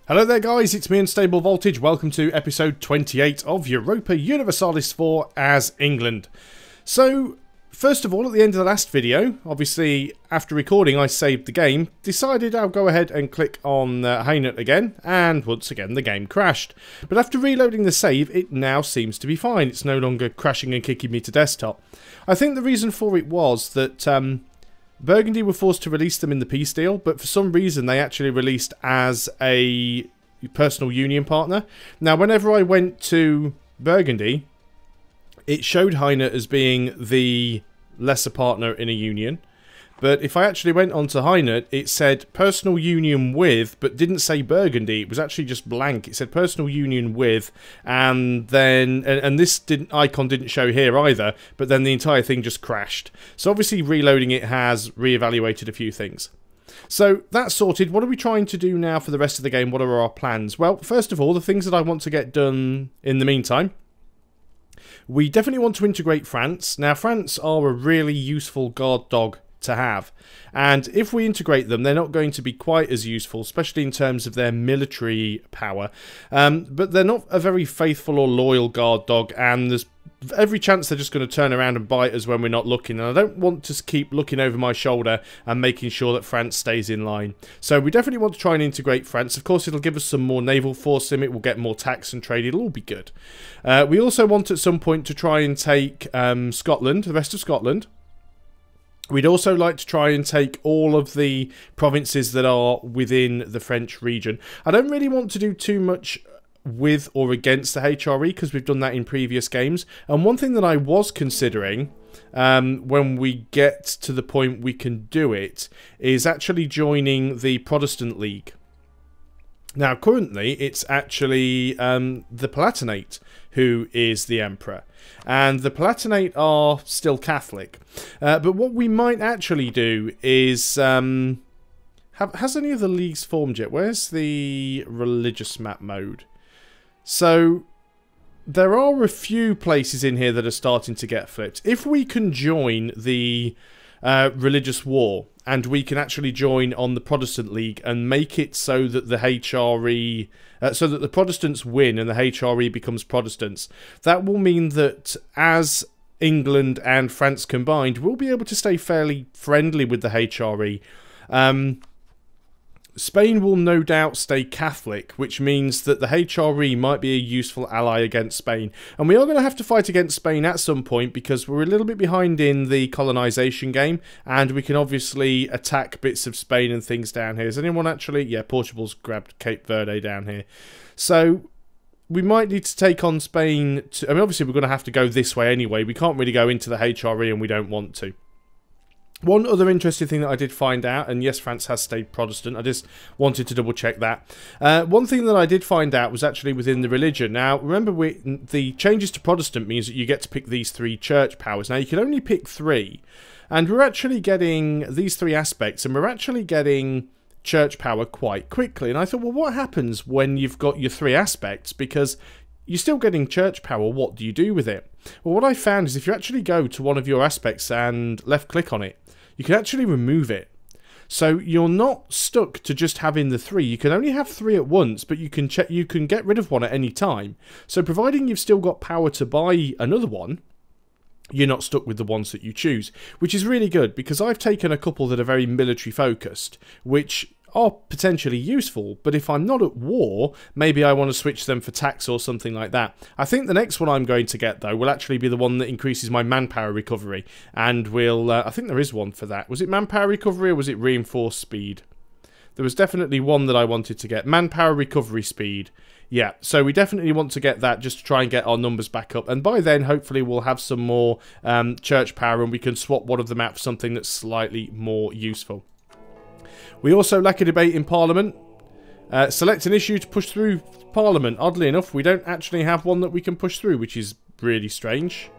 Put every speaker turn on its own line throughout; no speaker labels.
Hello there guys, it's me Unstable Voltage. Welcome to episode 28 of Europa Universalis IV as England. So, first of all, at the end of the last video, obviously after recording I saved the game, decided I'll go ahead and click on Hainaut again, and once again the game crashed. But after reloading the save, it now seems to be fine. It's no longer crashing and kicking me to desktop. I think the reason for it was that Burgundy were forced to release them in the peace deal, but for some reason they actually released as a personal union partner. Now, whenever I went to Burgundy, it showed Hainaut as being the lesser partner in a union. But if I actually went onto Hainaut, it said personal union with, but didn't say Burgundy. It was actually just blank. It said personal union with, and then and this icon didn't show here either. But then the entire thing just crashed. So obviously reloading it has reevaluated a few things. So that's sorted. What are we trying to do now for the rest of the game? What are our plans? Well, first of all, the things that I want to get done in the meantime. We definitely want to integrate France. Now, France are a really useful guard dog to have, and if we integrate them, they're not going to be quite as useful, especially in terms of their military power, but they're not a very faithful or loyal guard dog, and there's every chance they're just going to turn around and bite us when we're not looking, and I don't want to keep looking over my shoulder and making sure that France stays in line. So we definitely want to try and integrate France. Of course, it'll give us some more naval force in it, we'll get more tax and trade, it'll all be good. We also want at some point to try and take Scotland, the rest of Scotland. We'd also like to try and take all of the provinces that are within the French region. I don't really want to do too much with or against the HRE because we've done that in previous games. And one thing that I was considering when we get to the point we can do it is actually joining the Protestant League. Now, currently, it's actually the Palatinate who is the Emperor. And the Palatinate are still Catholic. But what we might actually do is... has any of the leagues formed yet? Where's the religious map mode? So, there are a few places in here that are starting to get flipped. If we can join the religious war, and we can actually join on the Protestant League and make it so that the HRE... so that the Protestants win and the HRE becomes Protestants. That will mean that as England and France combined, we'll be able to stay fairly friendly with the HRE. Spain will no doubt stay Catholic, which means that the HRE might be a useful ally against Spain. And we are going to have to fight against Spain at some point because we're a little bit behind in the colonisation game, and we can obviously attack bits of Spain and things down here. Has anyone actually... Yeah, Portugal's grabbed Cape Verde down here. So we might need to take on Spain. I mean, obviously we're going to have to go this way anyway. We can't really go into the HRE and we don't want to. One other interesting thing that I did find out, and yes, France has stayed Protestant, I just wanted to double check that. One thing that I did find out was actually within the religion. Now, remember, the changes to Protestant means that you get to pick these three church powers. Now, you can only pick three, and we're actually getting these three aspects, and we're actually getting church power quite quickly. And I thought, well, what happens when you've got your three aspects? Because you're still getting church power, what do you do with it? Well, what I found is if you actually go to one of your aspects and left-click on it, you can actually remove it. So you're not stuck to just having the three. You can only have three at once, but you can get rid of one at any time. So providing you've still got power to buy another one, you're not stuck with the ones that you choose, which is really good because I've taken a couple that are very military focused, which are potentially useful, but if I'm not at war, maybe I want to switch them for tax or something like that. I think the next one I'm going to get, though, will actually be the one that increases my manpower recovery, and will I think there is one for that. Was it manpower recovery or was it reinforced speed? There was definitely one that I wanted to get. Manpower recovery speed. Yeah, so we definitely want to get that just to try and get our numbers back up, and by then, hopefully, we'll have some more church power, and we can swap one of them out for something that's slightly more useful. We also lack a debate in Parliament. Select an issue to push through Parliament. Oddly enough, we don't actually have one that we can push through, which is really strange.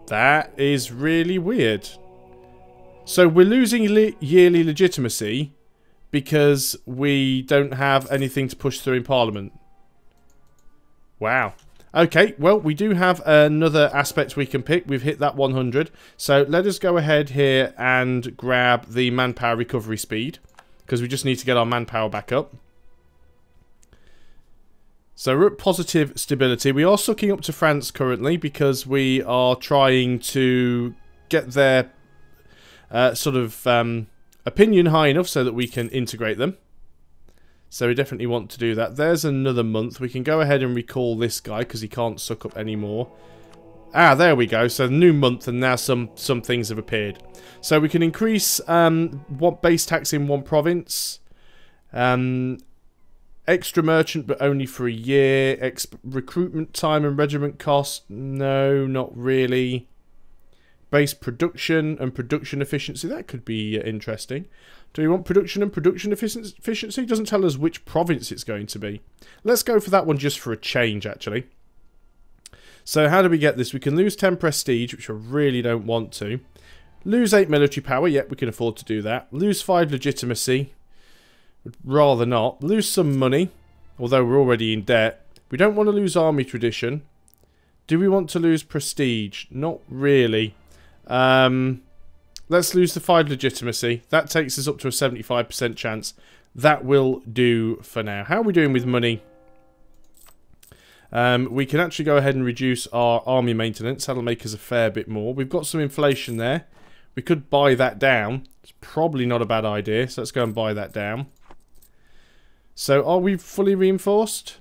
That is really weird. So we're losing yearly legitimacy because we don't have anything to push through in Parliament. Wow. Okay, well, we do have another aspect we can pick. We've hit that 100. So let us go ahead here and grab the manpower recovery speed. because we just need to get our manpower back up. So we're at positive stability. We are sucking up to France currently because we are trying to get their sort of opinion high enough so that we can integrate them. So we definitely want to do that. There's another month. We can go ahead and recall this guy because he can't suck up anymore. Ah, there we go. So new month, and now some things have appeared. So we can increase what base tax in one province. Extra merchant, but only for a year. Recruitment time and regiment cost. No, not really. Base production and production efficiency. That could be interesting. Do we want production and production efficiency? It doesn't tell us which province it's going to be. Let's go for that one just for a change, actually. So how do we get this? We can lose 10 prestige, which I really don't want to. Lose 8 military power. Yep, we can afford to do that. Lose 5 legitimacy. Would rather not. Lose some money, although we're already in debt. We don't want to lose army tradition. Do we want to lose prestige? Not really. Let's lose the 5 legitimacy. That takes us up to a 75% chance. That will do for now. How are we doing with money? We can actually go ahead and reduce our army maintenance. That'll make us a fair bit more. We've got some inflation there. We could buy that down. It's probably not a bad idea, so let's go and buy that down. So, are we fully reinforced?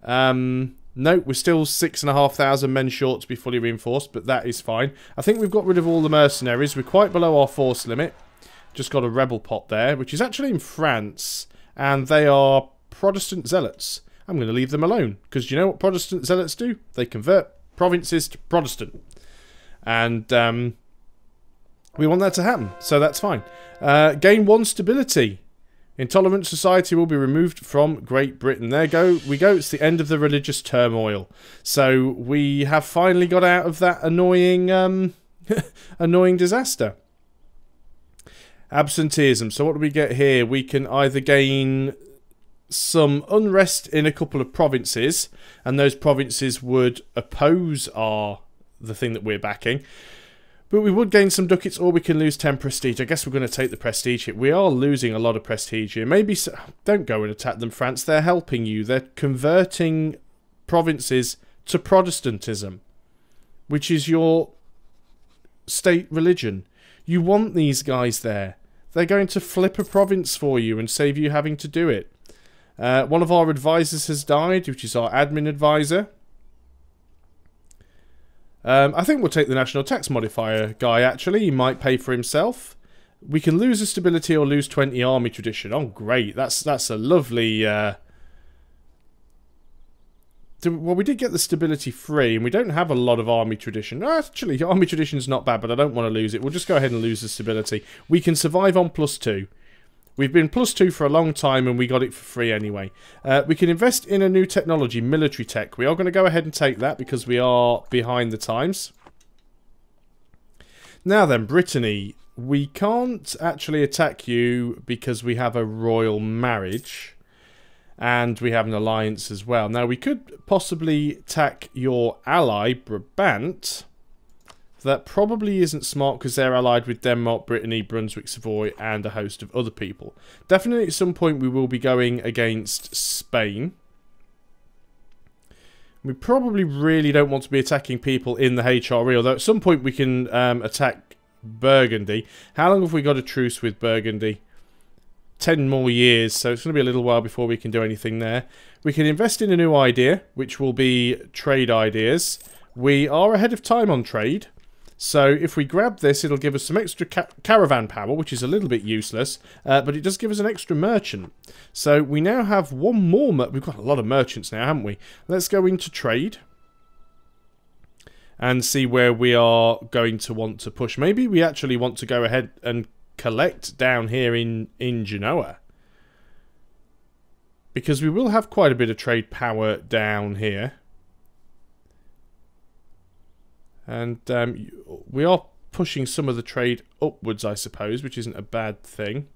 No, we're still 6,500 men short to be fully reinforced, but that is fine. I think we've got rid of all the mercenaries. We're quite below our force limit. Just got a rebel pot there, which is actually in France, and they are Protestant zealots. I'm going to leave them alone, because you know what Protestant zealots do? They convert provinces to Protestant. And we want that to happen, so that's fine. Gain 1 stability. Intolerant society will be removed from Great Britain. There we go. It's the end of the religious turmoil. So we have finally got out of that annoying, annoying disaster. Absenteeism. So what do we get here? We can either gain some unrest in a couple of provinces, and those provinces would oppose the thing that we're backing. But we would gain some ducats, or we can lose 10 prestige. I guess we're going to take the prestige hit. We are losing a lot of prestige here. Maybe don't go and attack them, France. They're helping you. They're converting provinces to Protestantism, which is your state religion. You want these guys there. They're going to flip a province for you and save you having to do it. One of our advisors has died, which is our admin advisor. I think we'll take the national tax modifier guy, actually. He might pay for himself. We can lose a stability or lose 20 army tradition. Oh, great. That's a lovely... Well, we did get the stability free, and we don't have a lot of army tradition. Actually, army tradition's not bad, but I don't want to lose it. We'll just go ahead and lose the stability. We can survive on +2. We've been +2 for a long time, and we got it for free anyway. We can invest in a new technology, military tech. We are going to go ahead and take that because we are behind the times. Now then, Brittany. We can't actually attack you because we have a royal marriage. And we have an alliance as well. Now, we could possibly attack your ally, Brabant. That probably isn't smart because they're allied with Denmark, Brittany, Brunswick, Savoy, and a host of other people. Definitely at some point we will be going against Spain. We probably really don't want to be attacking people in the HRE, although at some point we can attack Burgundy. How long have we got a truce with Burgundy? 10 more years, so it's going to be a little while before we can do anything there. We can invest in a new idea, which will be trade ideas. We are ahead of time on trade. So if we grab this, it'll give us some extra caravan power, which is a little bit useless, but it does give us an extra merchant. So we now have one more. We've got a lot of merchants now, haven't we? Let's go into trade and see where we are going to want to push. Maybe we actually want to go ahead and collect down here in Genoa, because we will have quite a bit of trade power down here. And we are pushing some of the trade upwards, I suppose, which isn't a bad thing.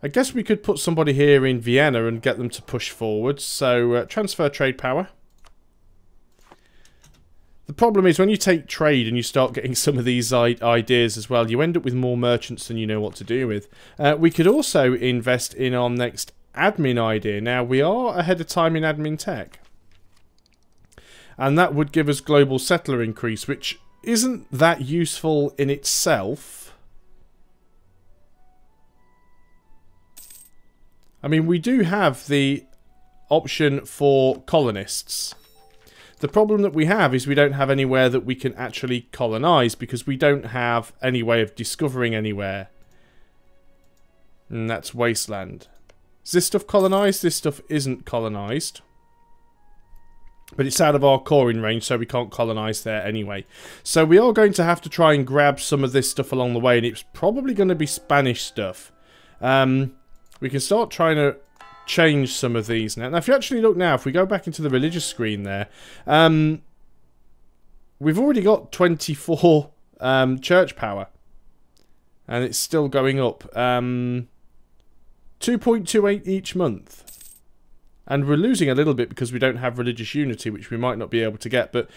I guess we could put somebody here in Vienna and get them to push forward. So, transfer trade power. The problem is when you take trade and you start getting some of these ideas as well, you end up with more merchants than you know what to do with. We could also invest in our next admin idea. Now, we are ahead of time in admin tech. And that would give us global settler increase, which isn't that useful in itself. I mean, we do have the option for colonists. The problem that we have is we don't have anywhere that we can actually colonize because we don't have any way of discovering anywhere. And that's wasteland. Is this stuff colonized? This stuff isn't colonized. But it's out of our coring range, so we can't colonize there anyway. So we are going to have to try and grab some of this stuff along the way, and it's probably going to be Spanish stuff. We can start trying to change some of these now. Now, if you actually look now, if we go back into the religious screen there, we've already got 24 church power. And it's still going up. 2.28 each month. And we're losing a little bit because we don't have religious unity, which we might not be able to get. But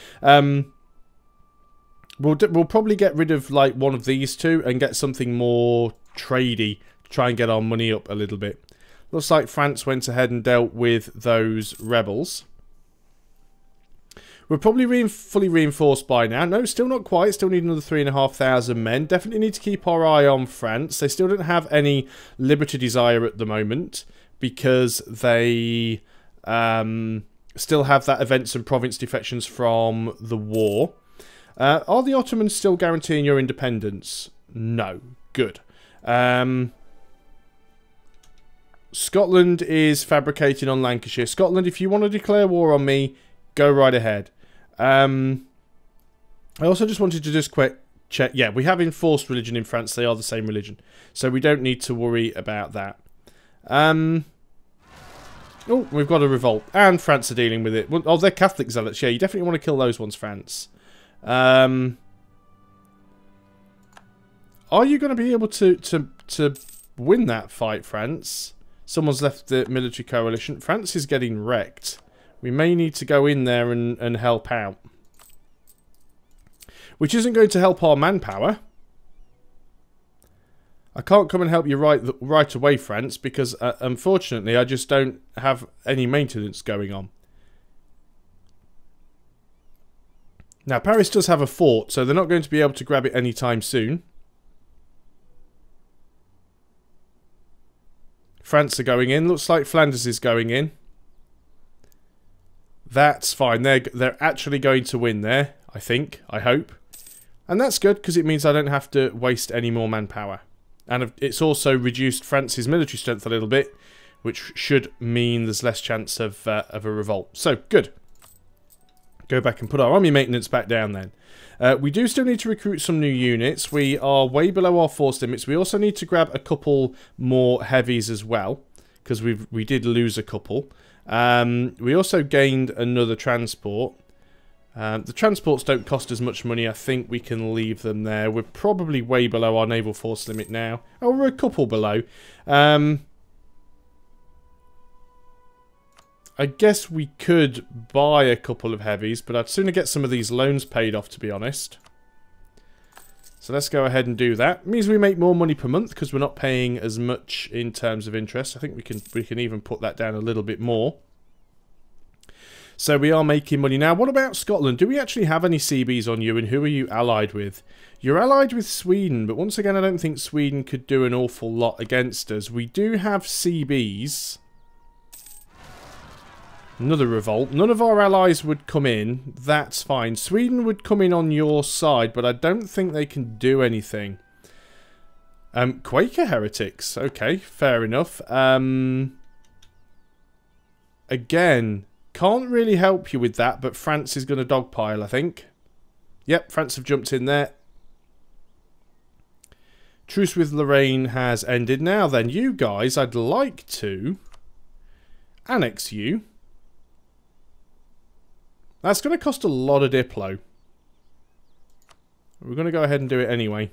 we'll probably get rid of like one of these two and get something more tradey to try and get our money up a little bit. Looks like France went ahead and dealt with those rebels. We're probably fully reinforced by now. No, still not quite. Still need another 3,500 men. Definitely need to keep our eye on France. They still don't have any liberty desire at the moment, because they still have that events and province defections from the war. Are the Ottomans still guaranteeing your independence? No. Good. Scotland is fabricating on Lancashire. Scotland, if you want to declare war on me, go right ahead. I also just wanted to just quick check. Yeah, we have enforced religion in France. They are the same religion. So we don't need to worry about that. Oh, we've got a revolt. And France are dealing with it. Oh, they're Catholic zealots. Yeah, you definitely want to kill those ones, France. Are you going to be able to win that fight, France? Someone's left the military coalition. France is getting wrecked. We may need to go in there and help out. Which isn't going to help our manpower. I can't come and help you right away, France, because unfortunately I just don't have any maintenance going on. Now, Paris does have a fort, so they're not going to be able to grab it anytime soon. France are going in. Looks like Flanders is going in. That's fine. They're actually going to win there, I think. I hope. And that's good, because it means I don't have to waste any more manpower. And it's also reduced France's military strength a little bit, which should mean there's less chance of a revolt. So, good. Go back and put our army maintenance back down then. We do still need to recruit some new units. We are way below our force limits. We also need to grab a couple more heavies as well, because we did lose a couple. We also gained another transport. The transports don't cost as much money. I think we can leave them there. We're probably way below our naval force limit now. Oh, we're a couple below. I guess we could buy a couple of heavies, but I'd sooner get some of these loans paid off, to be honest. So let's go ahead and do that. It means we make more money per month because we're not paying as much in terms of interest. I think we can even put that down a little bit more. So we are making money. Now, what about Scotland? Do we actually have any CBs on you, and who are you allied with? You're allied with Sweden, but once again, I don't think Sweden could do an awful lot against us. We do have CBs. Another revolt. None of our allies would come in. That's fine. Sweden would come in on your side, but I don't think they can do anything. Quaker heretics. Okay, fair enough. Again, can't really help you with that, but France is going to dogpile, I think. Yep, France have jumped in there. Truce with Lorraine has ended. Now then, you guys, I'd like to annex you. That's going to cost a lot of Diplo. We're going to go ahead and do it anyway.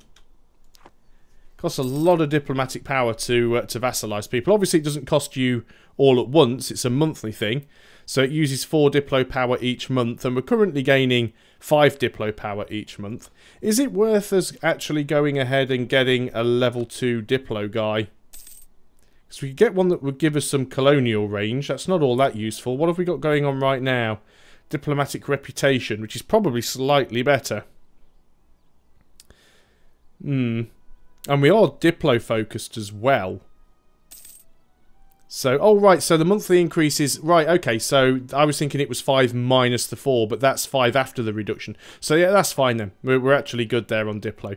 Costs a lot of diplomatic power to vassalize people. Obviously, it doesn't cost you all at once. It's a monthly thing. So it uses 4 Diplo power each month. And we're currently gaining 5 Diplo power each month. Is it worth us actually going ahead and getting a level 2 Diplo guy? Because we could get one that would give us some colonial range. That's not all that useful. What have we got going on right now? Diplomatic reputation, which is probably slightly better. And we are Diplo focused as well. So, oh right, so the monthly increase is... Right, okay, so I was thinking it was 5 minus the 4, but that's 5 after the reduction. So yeah, that's fine then. We're actually good there on Diplo.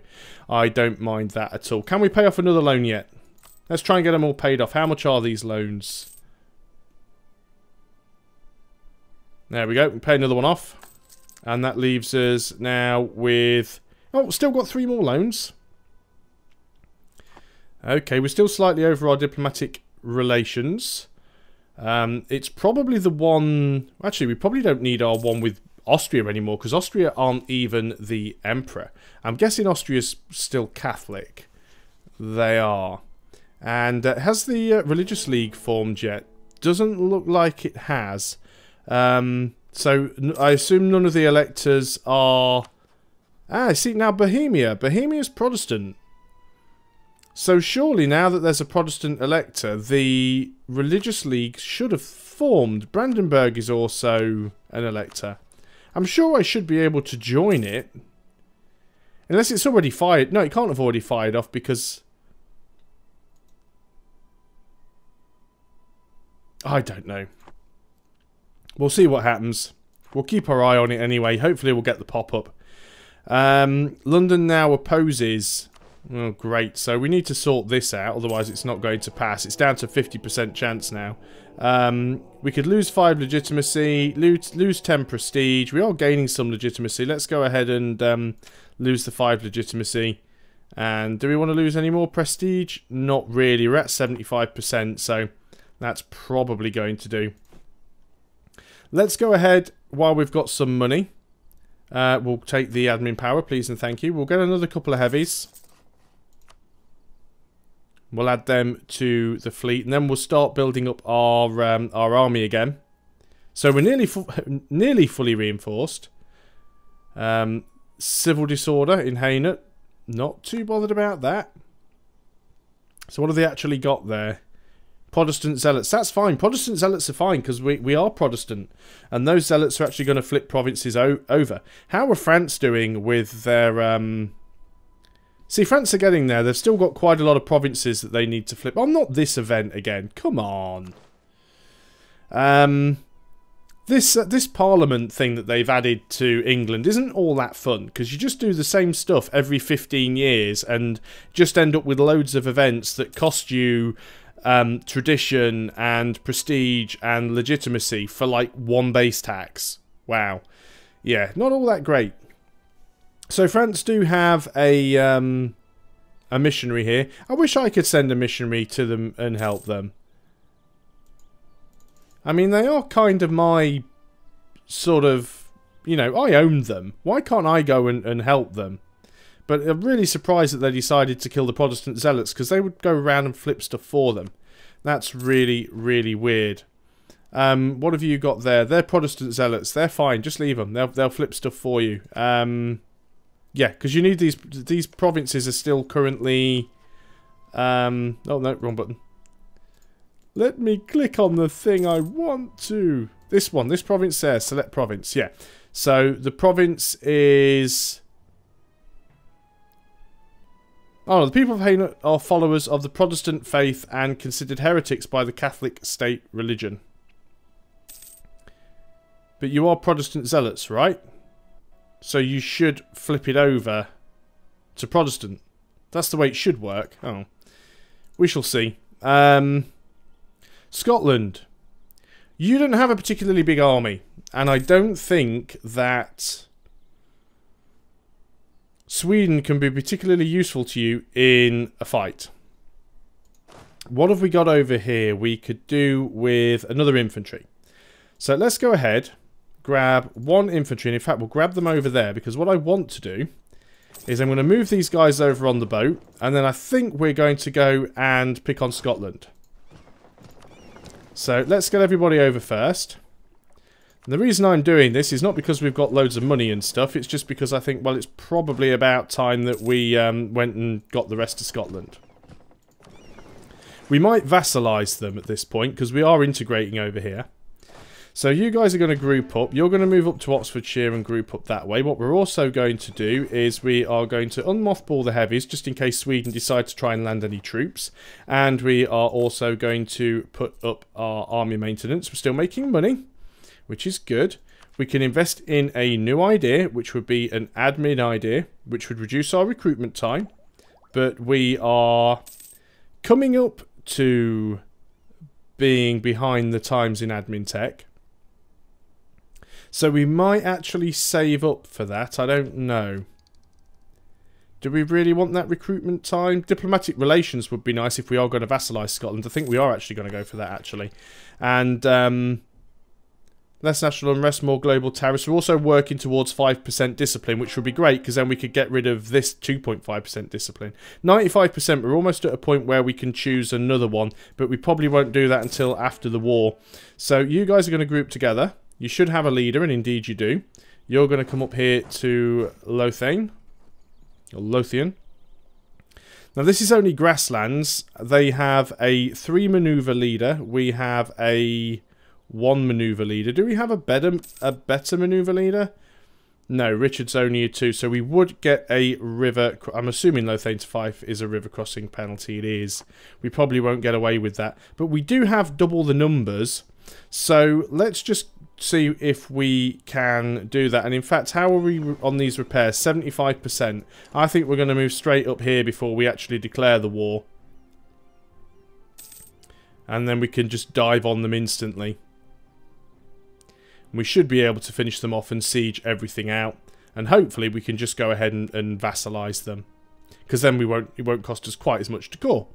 I don't mind that at all. Can we pay off another loan yet? Let's try and get them all paid off. How much are these loans? There we go. We pay another one off. And that leaves us now with... Oh, still got 3 more loans. Okay, we're still slightly over our diplomatic relations. It's probably the one... Actually, we probably don't need our one with Austria anymore, because Austria aren't even the emperor. I'm guessing Austria's still Catholic. They are. And has the Religious League formed yet? Doesn't look like it has. So I assume none of the electors are... Ah, see, now Bohemia. Bohemia's Protestant. So surely now that there's a Protestant elector, the Religious League should have formed. Brandenburg is also an elector. I'm sure I should be able to join it. Unless it's already fired. No, it can't have already fired off because... I don't know. We'll see what happens. We'll keep our eye on it anyway. Hopefully we'll get the pop-up. London now opposes... Oh, great. So we need to sort this out, otherwise it's not going to pass. It's down to 50% chance now. We could lose 5 legitimacy, lose 10 prestige. We are gaining some legitimacy. Let's go ahead and lose the 5 legitimacy. And do we want to lose any more prestige? Not really. We're at 75%, so that's probably going to do. Let's go ahead while we've got some money. We'll take the admin power, please and thank you. We'll get another couple of heavies. We'll add them to the fleet, and then we'll start building up our army again. So we're nearly fully reinforced. Civil disorder in Hainaut. Not too bothered about that. So what have they actually got there? Protestant zealots. That's fine. Protestant zealots are fine because we are Protestant. And those zealots are actually going to flip provinces over. How are France doing with their... See, France are getting there. They've still got quite a lot of provinces that they need to flip. Oh, not this event again. Come on. This Parliament thing that they've added to England isn't all that fun, because you just do the same stuff every 15 years and just end up with loads of events that cost you tradition and prestige and legitimacy for like 1 base tax. Wow. Yeah, not all that great. So France do have a missionary here. I wish I could send a missionary to them and help them. I mean, they are kind of my sort of, you know, I own them. Why can't I go and help them? But I'm really surprised that they decided to kill the Protestant zealots, because they would go around and flip stuff for them. That's really, really weird. What have you got there? They're Protestant zealots. They're fine. Just leave them. They'll flip stuff for you. Yeah, because you need these provinces are still currently... oh, no, wrong button. Let me click on the thing I want to. This one, this province there, select province, yeah. So the province is... Oh, the people of Hainaut are followers of the Protestant faith and considered heretics by the Catholic state religion. But you are Protestant zealots, right? So you should flip it over to Protestant. That's the way it should work. Oh. We shall see. Scotland. You don't have a particularly big army. And I don't think that Sweden can be particularly useful to you in a fight. What have we got over here? We could do with another infantry. So let's go ahead. Grab 1 infantry, and in fact we'll grab them over there, because what I want to do is I'm going to move these guys over on the boat, and then I think we're going to go and pick on Scotland. So let's get everybody over first. And the reason I'm doing this is not because we've got loads of money and stuff, it's just because I think, well, it's probably about time that we went and got the rest of Scotland. We might vassalise them at this point, because we are integrating over here. So you guys are going to group up. You're going to move up to Oxfordshire and group up that way. What we're also going to do is we are going to unmothball the heavies, just in case Sweden decide to try and land any troops. And we are also going to put up our army maintenance. We're still making money, which is good. We can invest in a new idea, which would be an admin idea, which would reduce our recruitment time. But we are coming up to being behind the times in admin tech. So we might actually save up for that. I don't know. Do we really want that recruitment time? Diplomatic relations would be nice if we are going to vassalise Scotland. I think we are actually going to go for that, actually. And less national unrest, more global tariffs. We're also working towards 5% discipline, which would be great, because then we could get rid of this 2.5% discipline. 95%, we're almost at a point where we can choose another one, but we probably won't do that until after the war. So you guys are going to group together. You should have a leader, and indeed you do. You're going to come up here to Lothian. Or Lothian. Now this is only grasslands. They have a 3 manoeuvre leader. We have a 1 manoeuvre leader. Do we have a better manoeuvre leader? No, Richard's only a 2. So we would get a river. I'm assuming Lothian's Fife is a river crossing penalty. It is. We probably won't get away with that. But we do have double the numbers. So let's just see if we can do that. And in fact, how are we on these repairs? 75%. I think we're going to move straight up here before we actually declare the war. And then we can just dive on them instantly. We should be able to finish them off and siege everything out. And hopefully we can just go ahead and vassalise them. Because then it won't cost us quite as much to core.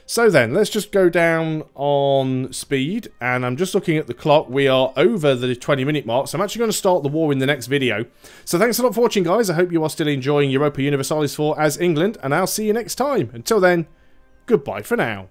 So then, let's just go down on speed, and I'm just looking at the clock. We are over the 20-minute mark, so I'm actually going to start the war in the next video. So thanks a lot for watching, guys. I hope you are still enjoying Europa Universalis IV as England, and I'll see you next time. Until then, goodbye for now.